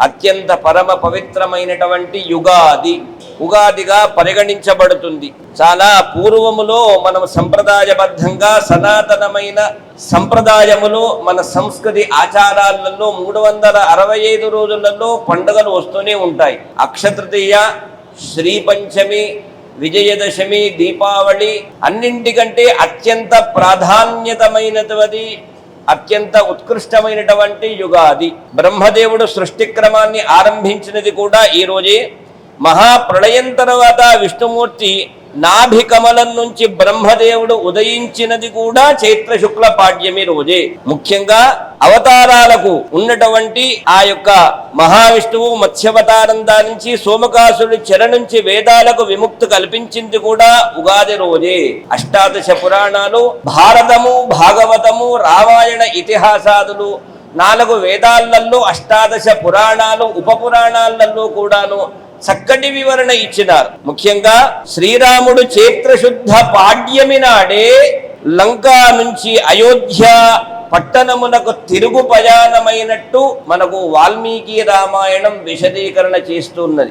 అత్యంత పరమ పవిత్రమైనటువంటి యుగాది ఉగాదిగా పరిగణించబడుతుంది. చాలా పూర్వములో మనం సంప్రదాయబద్ధంగా సనాతనమైన సంప్రదాయములో మన సంస్కృతి ఆచారాలలో 365 రోజులలో పండుగలు వస్తూనే ఉంటాయి. అక్షతృతీయ, శ్రీ పంచమి, విజయదశమి, దీపావళి అన్నింటికంటే అత్యంత ప్రాధాన్యతమైనటువంటి అత్యంత ఉత్కృష్టమైనటువంటి యుగాది. బ్రహ్మదేవుడు సృష్టి క్రమాన్ని ఆరంభించినది కూడా ఈ రోజే. మహాప్రళయం తర్వాత విష్ణుమూర్తి నాభి కమలం నుంచి బ్రహ్మదేవుడు ఉదయించినది కూడా చైత్ర శుక్ల పాడ్యమి రోజే. ముఖ్యంగా అవతారాలకు ఉన్నటువంటి ఆ యొక్క మహావిష్ణువు మత్స్యవతారం దానించి సోమకాసుడి చెర నుంచి వేదాలకు విముక్తి కల్పించింది కూడా ఉగాది రోజే. అష్టాదశ పురాణాలు, భారతము, భాగవతము, రామాయణ ఇతిహాసాదులు, 4 వేదాలలో అష్టాదశ పురాణాలు, ఉపపురాణాలలో కూడాను చక్కటి వివరణ ఇచ్చినారు. ముఖ్యంగా శ్రీరాముడు చైత్రశుద్ధ పాడ్యమి నాడే లంకా నుంచి అయోధ్య పట్టణమునకు తిరుగు ప్రయాణమైనట్టు మనకు వాల్మీకి రామాయణం విశదీకరణ చేస్తున్నది.